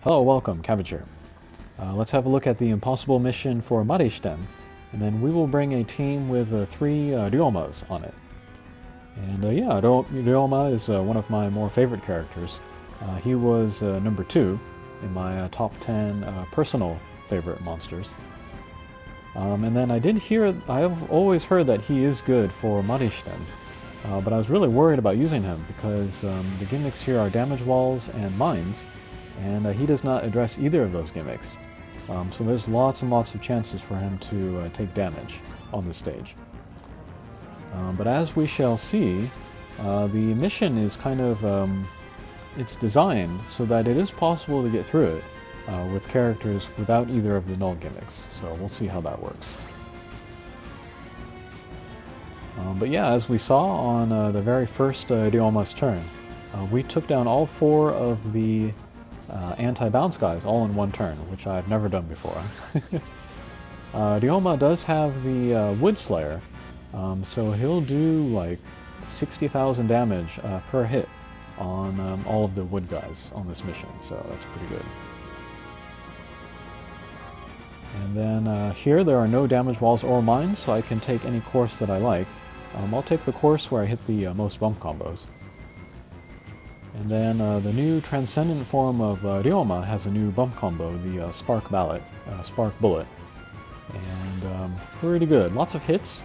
Hello, welcome, Cabbage here. Let's have a look at the impossible mission for Marishiten, and then we will bring a team with three Ryomas on it. And yeah, Ryoma is one of my more favorite characters. He was number 2 in my top 10 personal favorite monsters. And then I've always heard that he is good for Marishiten, but I was really worried about using him because the gimmicks here are damage walls and mines, and he does not address either of those gimmicks. So there's lots and lots of chances for him to take damage on this stage. But as we shall see, the mission is kind of, it's designed so that it is possible to get through it with characters without either of the null gimmicks. So we'll see how that works. But yeah, as we saw on the very first Ryoma's turn, we took down all 4 of the anti-bounce guys all in one turn, which I've never done before. Ryoma does have the Wood Slayer, so he'll do like 60,000 damage per hit on all of the wood guys on this mission, so that's pretty good. And then here there are no damage walls or mines, so I can take any course that I like. I'll take the course where I hit the most bump combos. And then the new Transcendent form of Ryoma has a new bump combo, the Spark Bullet. And pretty good. Lots of hits.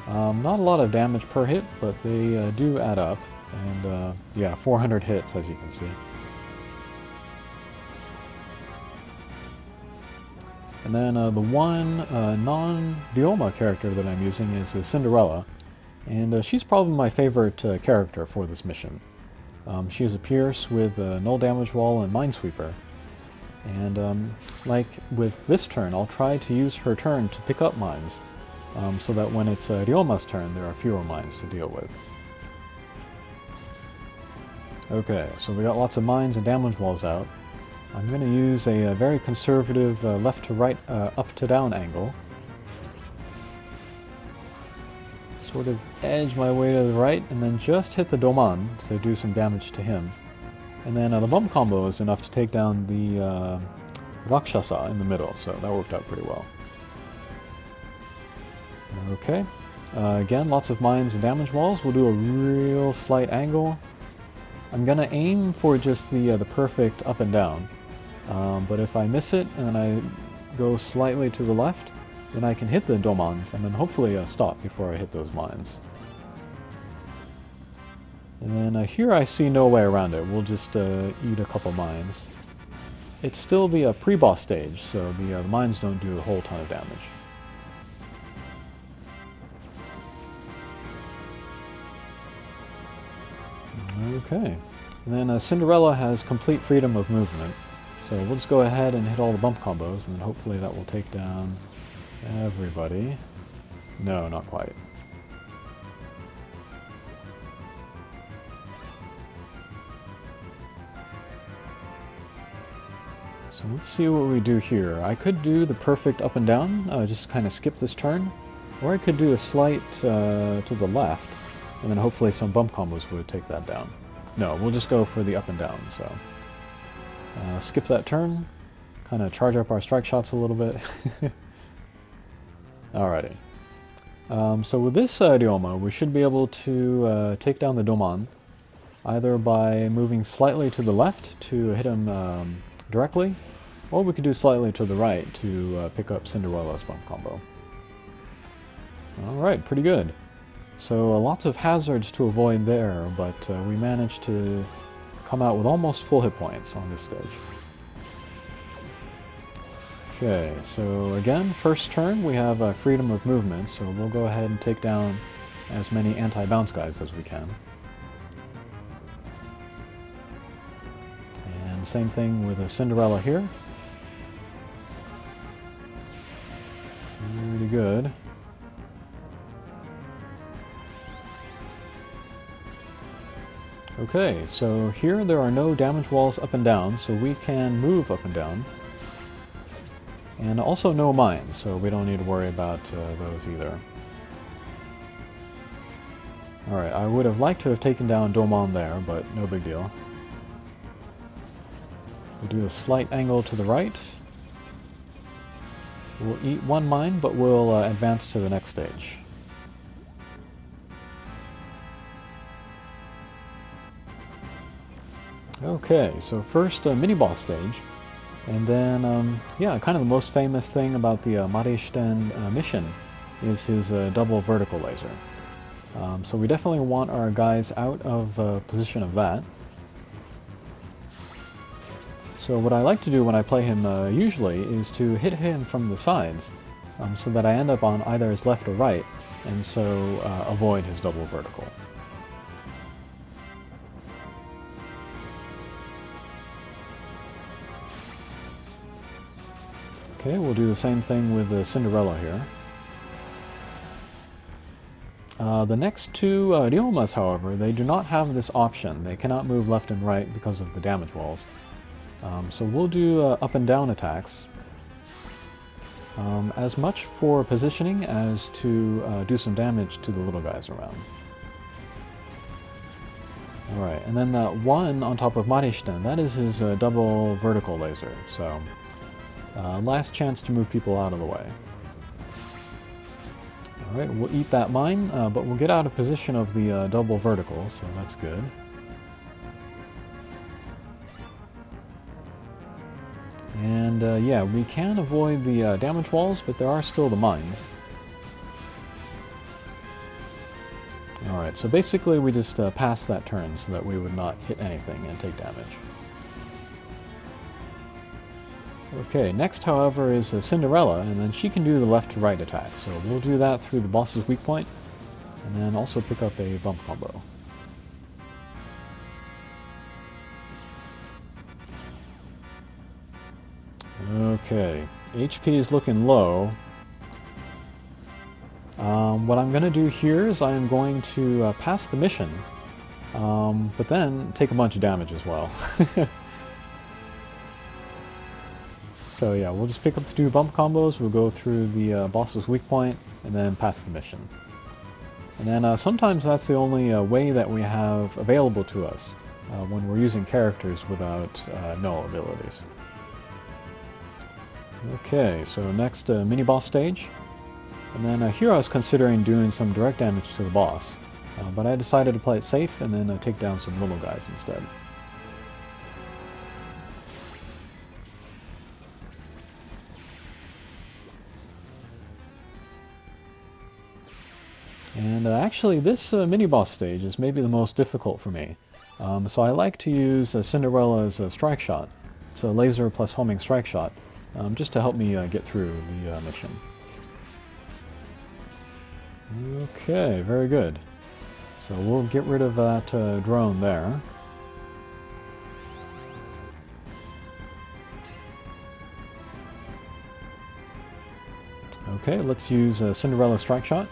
Not a lot of damage per hit, but they do add up. And yeah, 400 hits, as you can see. And then the one non-Ryoma character that I'm using is Cinderella. And she's probably my favorite character for this mission. She is a Pierce with a null damage wall and Minesweeper. And like with this turn, I'll try to use her turn to pick up mines, so that when it's Ryoma's turn, there are fewer mines to deal with. Okay, so we got lots of mines and damage walls out. I'm going to use a very conservative left to right, up to down angle. Sort of edge my way to the right, and then just hit the Doman to do some damage to him. And then the bump combo is enough to take down the Rakshasa in the middle, so that worked out pretty well. Okay, again, lots of mines and damage walls. We'll do a real slight angle. I'm gonna aim for just the perfect up and down, but if I miss it and I go slightly to the left, then I can hit the Domans and then hopefully stop before I hit those mines. And then here I see no way around it. We'll just eat a couple mines. It's still the pre-boss stage, so the mines don't do a whole ton of damage. Okay. And then Cinderella has complete freedom of movement, so we'll just go ahead and hit all the bump combos, and then hopefully that will take down everybody. No, not quite. So let's see what we do here. I could do the perfect up and down, just kind of skip this turn, or I could do a slight to the left, and then hopefully some bump combos would take that down. No, we'll just go for the up and down, so skip that turn, kind of charge up our strike shots a little bit. Alrighty. So with this Ryoma, we should be able to take down the Doman, either by moving slightly to the left to hit him directly, or we could do slightly to the right to pick up Cinderella's bump combo. Alright, pretty good. So lots of hazards to avoid there, but we managed to come out with almost full hit points on this stage. Okay, so again, first turn we have freedom of movement, so we'll go ahead and take down as many anti-bounce guys as we can. And same thing with a Cinderella here. Pretty good. Okay, so here there are no damage walls up and down, so we can move up and down. And also no mines, so we don't need to worry about those either. Alright, I would have liked to have taken down Domon there, but no big deal. We'll do a slight angle to the right. We'll eat one mine, but we'll advance to the next stage. Okay, so first mini-boss stage, and then, yeah, kind of the most famous thing about the Marishiten mission is his double vertical laser. So we definitely want our guys out of position of that. So what I like to do when I play him usually is to hit him from the sides, so that I end up on either his left or right, and so avoid his double vertical. Okay, we'll do the same thing with Cinderella here. The next two Ryomas, however, they do not have this option. They cannot move left and right because of the damage walls. So we'll do up and down attacks. As much for positioning as to do some damage to the little guys around. Alright, and then that one on top of Marishiten, that is his double vertical laser, so last chance to move people out of the way. Alright, we'll eat that mine, but we'll get out of position of the double vertical, so that's good. And yeah, we can avoid the damage walls, but there are still the mines. Alright, so basically we just pass that turn so that we would not hit anything and take damage. Okay, next however is Cinderella, and then she can do the left to right attack, so we'll do that through the boss's weak point, and then also pick up a bump combo. Okay, HP is looking low. What I'm going to do here is I'm going to pass the mission, but then take a bunch of damage as well. So yeah, we'll just pick up the two bump combos, we'll go through the boss's weak point, and then pass the mission. And then sometimes that's the only way that we have available to us when we're using characters without null abilities. Okay, so next mini-boss stage. And then here I was considering doing some direct damage to the boss, but I decided to play it safe and then take down some little guys instead. And actually this mini-boss stage is maybe the most difficult for me. So I like to use Cinderella's strike shot. It's a laser plus homing strike shot, just to help me get through the mission. Okay, very good. So we'll get rid of that drone there. Okay, let's use Cinderella's strike shot.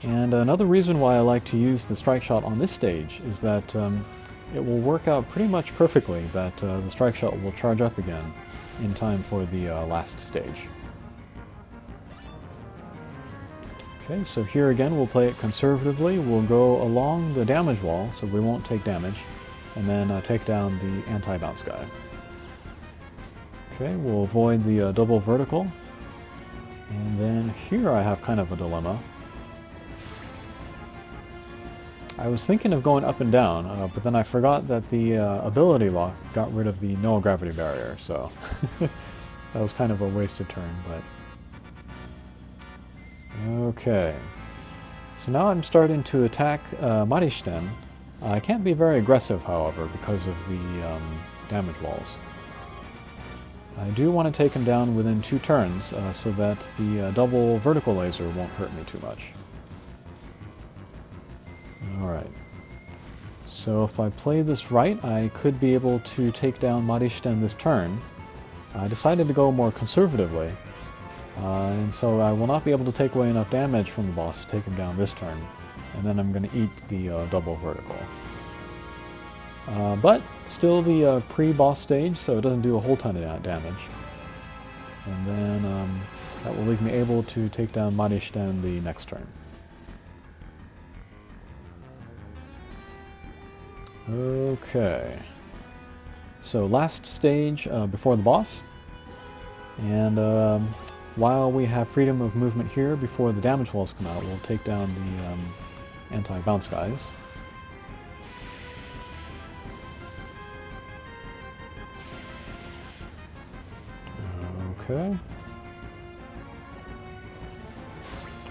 And another reason why I like to use the strike shot on this stage is that it will work out pretty much perfectly that the strike shot will charge up again in time for the last stage. Okay, so here again we'll play it conservatively. We'll go along the damage wall so we won't take damage, and then take down the anti-bounce guy. Okay, we'll avoid the double vertical. And then here I have kind of a dilemma. I was thinking of going up and down, but then I forgot that the ability lock got rid of the null gravity barrier, so that was kind of a wasted turn, but... Okay. So now I'm starting to attack Marishiten. I can't be very aggressive, however, because of the damage walls. I do want to take him down within 2 turns, so that the double vertical laser won't hurt me too much. Alright. So if I play this right, I could be able to take down Marishiten this turn. I decided to go more conservatively, and so I will not be able to take away enough damage from the boss to take him down this turn, and then I'm going to eat the double vertical. But still the pre-boss stage, so it doesn't do a whole ton of damage. And then that will leave me able to take down Marishiten the next turn. Okay. So last stage before the boss. And while we have freedom of movement here before the damage walls come out, we'll take down the anti-bounce guys. Okay.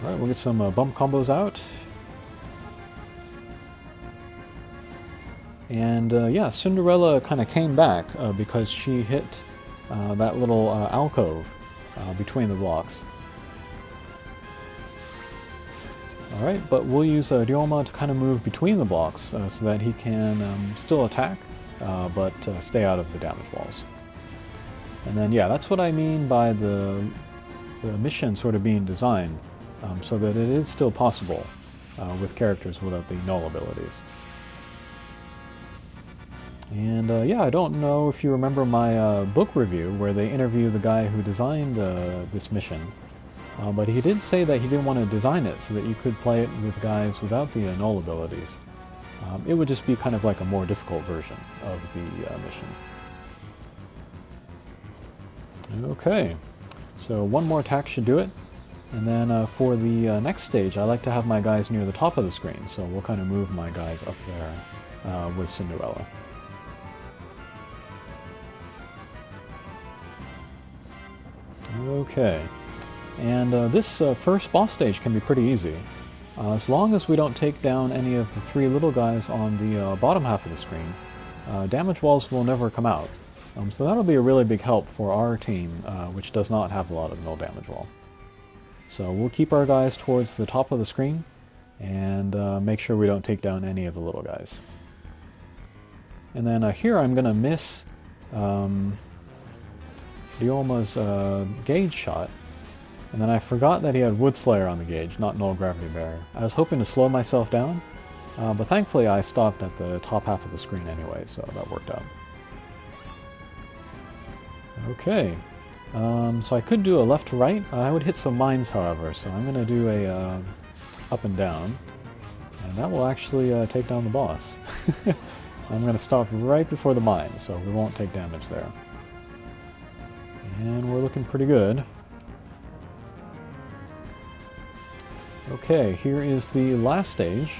Alright, we'll get some bump combos out. And yeah, Cinderella kind of came back because she hit that little alcove between the blocks. Alright, but we'll use Ryoma to kind of move between the blocks so that he can still attack, but stay out of the damage walls. And then, yeah, that's what I mean by the mission sort of being designed so that it is still possible with characters without the null abilities. And yeah, I don't know if you remember my book review where they interview the guy who designed this mission, but he did say that he didn't want to design it so that you could play it with guys without the null abilities. It would just be kind of like a more difficult version of the mission. Okay, so one more attack should do it. And then for the next stage, I like to have my guys near the top of the screen, so we'll kind of move my guys up there with Cinderella. Okay, and this first boss stage can be pretty easy. As long as we don't take down any of the three little guys on the bottom half of the screen, damage walls will never come out. So that'll be a really big help for our team, which does not have a lot of null damage wall. So we'll keep our guys towards the top of the screen, and make sure we don't take down any of the little guys. And then here I'm going to miss Ryoma's gauge shot, and then I forgot that he had Wood Slayer on the gauge, not Null Gravity Barrier. I was hoping to slow myself down, but thankfully I stopped at the top half of the screen anyway, so that worked out. Okay, so I could do a left to right. I would hit some mines, however, so I'm going to do a up and down, and that will actually take down the boss. I'm going to stop right before the mine, so we won't take damage there. And we're looking pretty good. Okay, here is the last stage.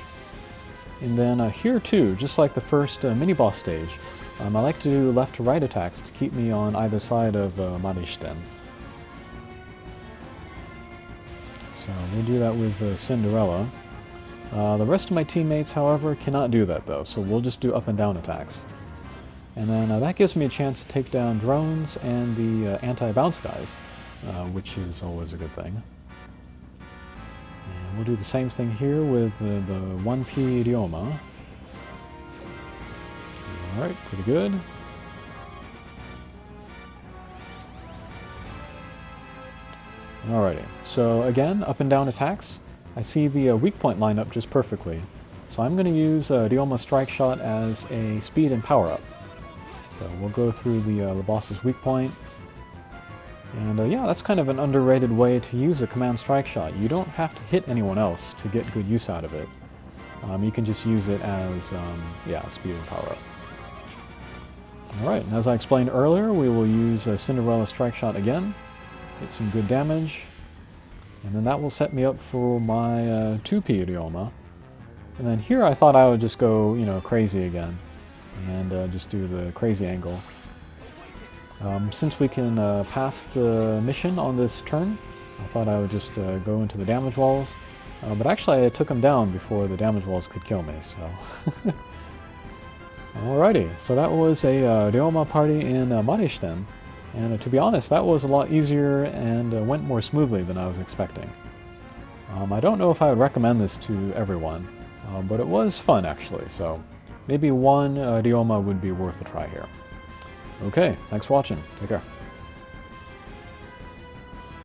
And then here too, just like the first mini-boss stage, I like to do left to right attacks to keep me on either side of Marishiten. So we'll do that with Cinderella. The rest of my teammates, however, cannot do that though, so we'll just do up and down attacks. And then that gives me a chance to take down drones and the anti-bounce guys, which is always a good thing. And we'll do the same thing here with the 1P Ryoma. Alright, pretty good. Alrighty, so again, up and down attacks. I see the weak point line up just perfectly. So I'm going to use Ryoma Strike Shot as a speed and power up. So we'll go through the boss's weak point. And yeah, that's kind of an underrated way to use a command strike shot. You don't have to hit anyone else to get good use out of it. You can just use it as, yeah, speed and power up. Alright, and as I explained earlier, we will use Cinderella Strike Shot again. Get some good damage. And then that will set me up for my 2P Ryoma. And then here I thought I would just go, you know, crazy again. And just do the crazy angle. Since we can pass the mission on this turn, I thought I would just go into the damage walls. But actually I took him down before the damage walls could kill me, so... Alrighty, so that was a Ryoma party in Marishiten. And to be honest, that was a lot easier and went more smoothly than I was expecting. I don't know if I would recommend this to everyone, but it was fun actually, so maybe one Ryoma would be worth a try here. Okay, thanks for watching. Take care.